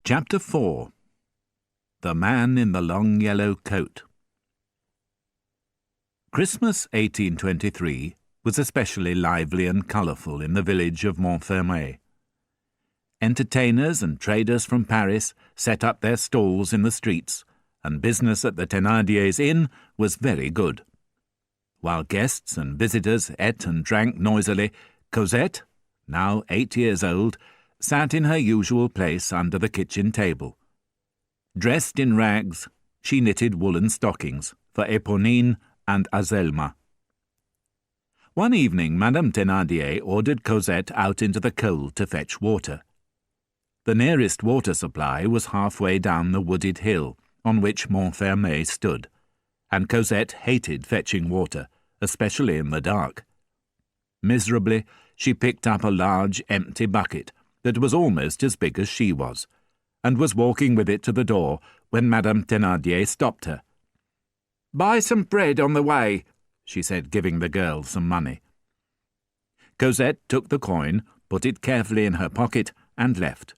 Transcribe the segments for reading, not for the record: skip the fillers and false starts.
Chapter 4. The Man in the Long Yellow Coat. Christmas 1823 was especially lively and colourful in the village of Montfermeil. Entertainers and traders from Paris set up their stalls in the streets, and business at the Thénardiers' inn was very good. While guests and visitors ate and drank noisily, Cosette, now 8 years old, sat in her usual place under the kitchen table. Dressed in rags, she knitted woolen stockings for Éponine and Azelma. One evening Madame Thénardier ordered Cosette out into the cold to fetch water. The nearest water supply was halfway down the wooded hill on which Montfermeil stood, and Cosette hated fetching water, especially in the dark. Miserably, she picked up a large empty bucket that was almost as big as she was, and was walking with it to the door when Madame Thénardier stopped her. "Buy some bread on the way," she said, giving the girl some money. Cosette took the coin, put it carefully in her pocket, and left.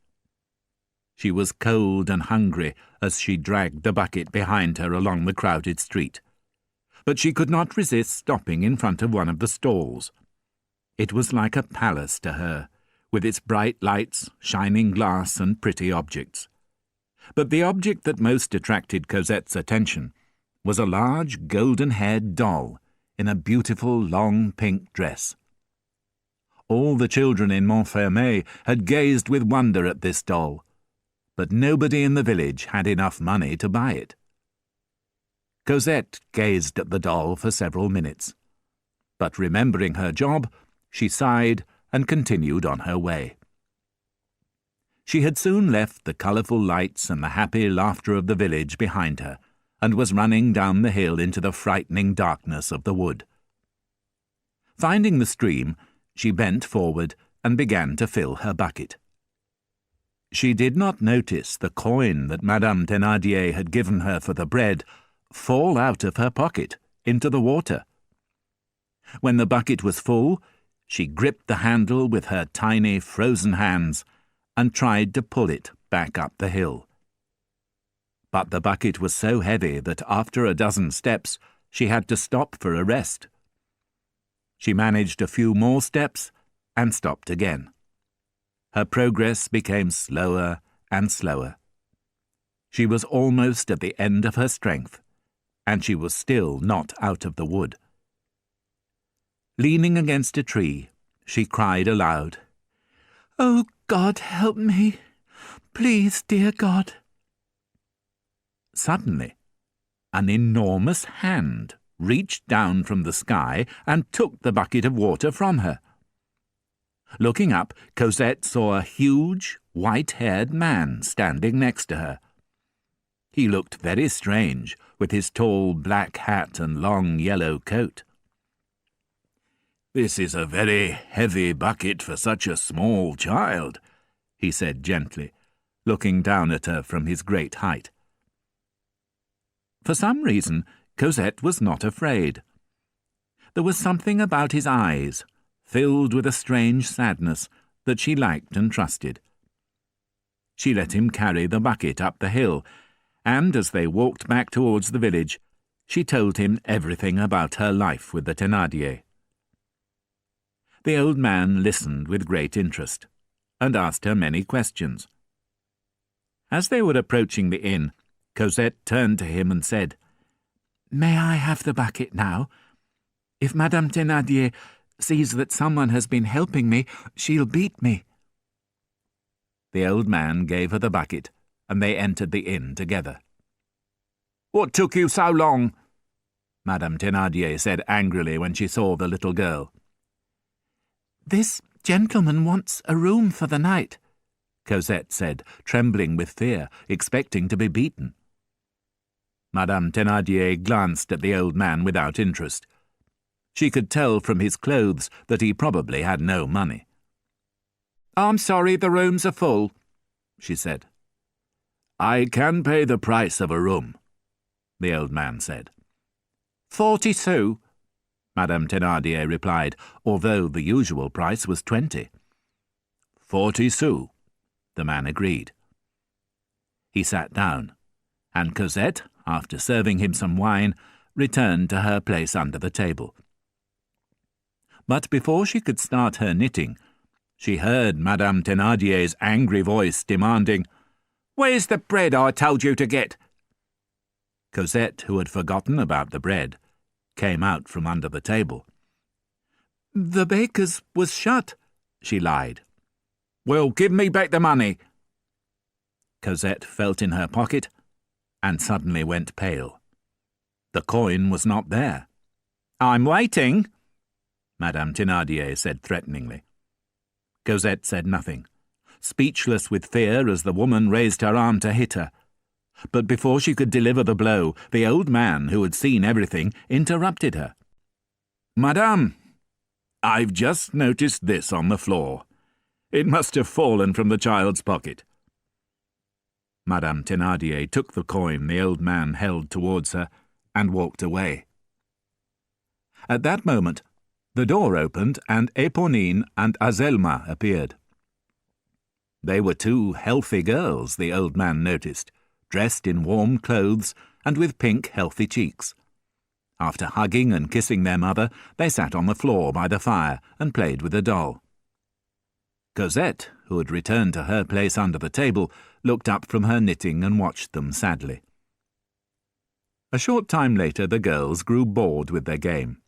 She was cold and hungry as she dragged the bucket behind her along the crowded street, but she could not resist stopping in front of one of the stalls. It was like a palace to her, with its bright lights, shining glass, and pretty objects. But the object that most attracted Cosette's attention was a large golden-haired doll in a beautiful long pink dress. All the children in Montfermeil had gazed with wonder at this doll, but nobody in the village had enough money to buy it. Cosette gazed at the doll for several minutes, but remembering her job, she sighed and continued on her way. She had soon left the colourful lights and the happy laughter of the village behind her, and was running down the hill into the frightening darkness of the wood. Finding the stream, she bent forward and began to fill her bucket. She did not notice the coin that Madame Thénardier had given her for the bread fall out of her pocket into the water. When the bucket was full, she gripped the handle with her tiny, frozen hands and tried to pull it back up the hill. But the bucket was so heavy that after a dozen steps she had to stop for a rest. She managed a few more steps and stopped again. Her progress became slower and slower. She was almost at the end of her strength, and she was still not out of the wood. Leaning against a tree, she cried aloud, "Oh, God, help me! Please, dear God!" Suddenly, an enormous hand reached down from the sky and took the bucket of water from her. Looking up, Cosette saw a huge, white-haired man standing next to her. He looked very strange, with his tall black hat and long yellow coat. "This is a very heavy bucket for such a small child," he said gently, looking down at her from his great height. For some reason, Cosette was not afraid. There was something about his eyes, filled with a strange sadness, that she liked and trusted. She let him carry the bucket up the hill, and as they walked back towards the village, she told him everything about her life with the Thénardiers. The old man listened with great interest, and asked her many questions. As they were approaching the inn, Cosette turned to him and said, "May I have the bucket now? If Madame Thénardier sees that someone has been helping me, she'll beat me." The old man gave her the bucket, and they entered the inn together. "What took you so long?" Madame Thénardier said angrily when she saw the little girl. "This gentleman wants a room for the night," Cosette said, trembling with fear, expecting to be beaten. Madame Thénardier glanced at the old man without interest. She could tell from his clothes that he probably had no money. "I'm sorry, the rooms are full," she said. "I can pay the price of a room," the old man said. 40 sous, Madame Thénardier replied, although the usual price was 20. 40 sous, the man agreed. He sat down, and Cosette, after serving him some wine, returned to her place under the table. But before she could start her knitting, she heard Madame Thénardier's angry voice demanding, "Where's the bread I told you to get?" Cosette, who had forgotten about the bread, came out from under the table. "The baker's was shut," she lied. "Well, give me back the money." Cosette felt in her pocket and suddenly went pale. The coin was not there. "I'm waiting," Madame Thénardier said threateningly. Cosette said nothing, speechless with fear as the woman raised her arm to hit her. But before she could deliver the blow, the old man, who had seen everything, interrupted her. "Madame, I've just noticed this on the floor. It must have fallen from the child's pocket." Madame Thénardier took the coin the old man held towards her and walked away. At that moment, the door opened and Éponine and Azelma appeared. They were two healthy girls, the old man noticed, dressed in warm clothes and with pink, healthy cheeks. After hugging and kissing their mother, they sat on the floor by the fire and played with a doll. Cosette, who had returned to her place under the table, looked up from her knitting and watched them sadly. A short time later the girls grew bored with their game.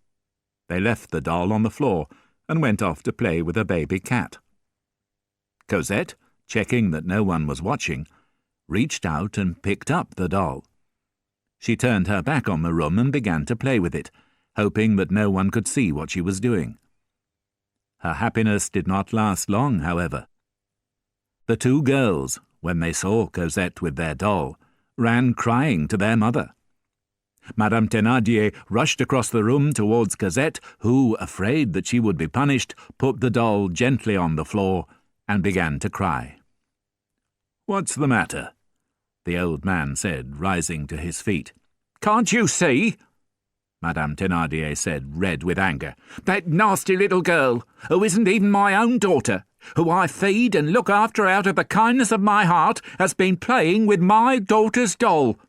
They left the doll on the floor and went off to play with a baby cat. Cosette, checking that no one was watching, reached out and picked up the doll. She turned her back on the room and began to play with it, hoping that no one could see what she was doing. Her happiness did not last long, however. The two girls, when they saw Cosette with their doll, ran crying to their mother. Madame Thénardier rushed across the room towards Cosette, who, afraid that she would be punished, put the doll gently on the floor and began to cry. "What's the matter?" the old man said, rising to his feet. "Can't you see?" Madame Thénardier said, red with anger. "That nasty little girl, who isn't even my own daughter, who I feed and look after out of the kindness of my heart, has been playing with my daughter's doll."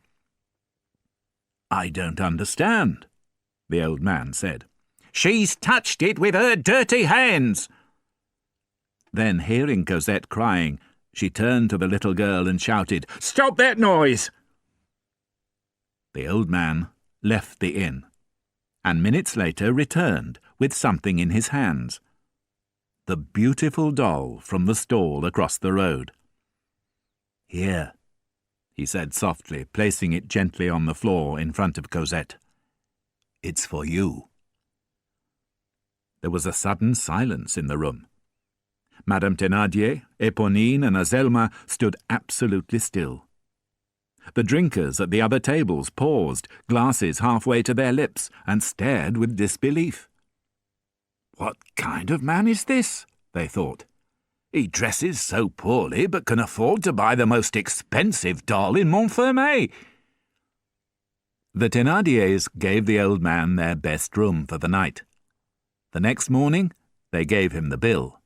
"I don't understand," the old man said. "She's touched it with her dirty hands." Then, hearing Cosette crying, she turned to the little girl and shouted, "Stop that noise!" The old man left the inn, and minutes later returned with something in his hands. The beautiful doll from the stall across the road. "Here," he said softly, placing it gently on the floor in front of Cosette. "It's for you." There was a sudden silence in the room. Madame Thénardier, Éponine, and Azelma stood absolutely still. The drinkers at the other tables paused, glasses halfway to their lips, and stared with disbelief. "What kind of man is this?" they thought. "He dresses so poorly, but can afford to buy the most expensive doll in Montfermeil." The Thénardiers gave the old man their best room for the night. The next morning they gave him the bill,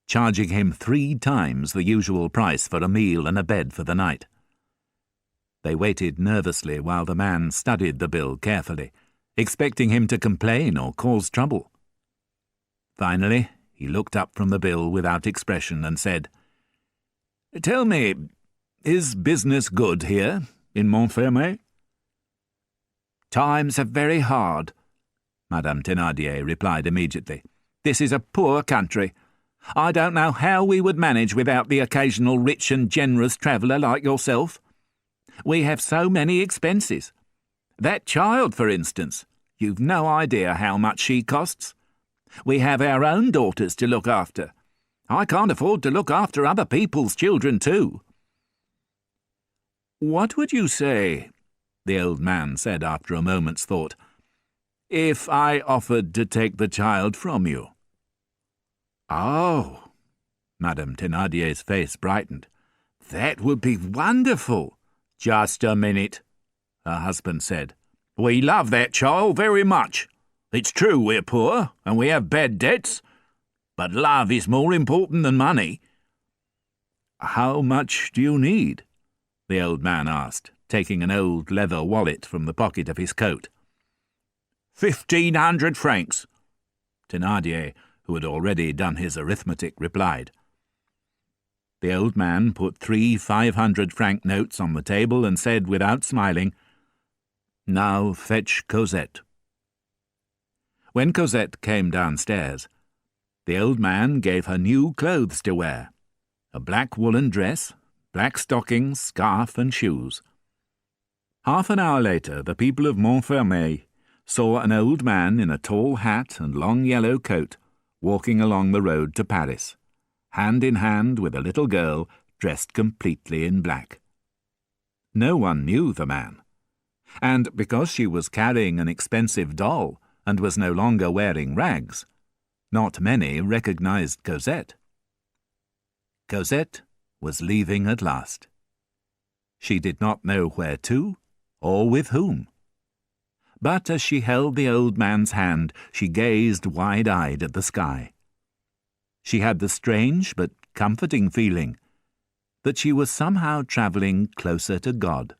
charging him 3 times the usual price for a meal and a bed for the night. They waited nervously while the man studied the bill carefully, expecting him to complain or cause trouble. Finally, he looked up from the bill without expression and said, "Tell me, is business good here in Montfermeil?" "Times are very hard," Madame Thénardier replied immediately. "This is a poor country. I don't know how we would manage without the occasional rich and generous traveller like yourself. We have so many expenses. That child, for instance, you've no idea how much she costs. We have our own daughters to look after. I can't afford to look after other people's children too." "What would you say," the old man said after a moment's thought, "if I offered to take the child from you?" "Oh," Madame Thénardier's face brightened. "That would be wonderful." "Just a minute," her husband said. "We love that child very much. It's true we're poor and we have bad debts, but love is more important than money." "How much do you need?" the old man asked, taking an old leather wallet from the pocket of his coat. 1,500 francs, Thénardier, who had already done his arithmetic, replied. The old man put 3 500-franc notes on the table and said, without smiling, "Now fetch Cosette." When Cosette came downstairs, the old man gave her new clothes to wear, a black woolen dress, black stockings, scarf, and shoes. Half an hour later, the people of Montfermeil saw an old man in a tall hat and long yellow coat walking along the road to Paris, hand in hand with a little girl dressed completely in black. No one knew the man, and because she was carrying an expensive doll and was no longer wearing rags, not many recognized Cosette. Cosette was leaving at last. She did not know where to or with whom. But as she held the old man's hand, she gazed wide-eyed at the sky. She had the strange but comforting feeling that she was somehow travelling closer to God.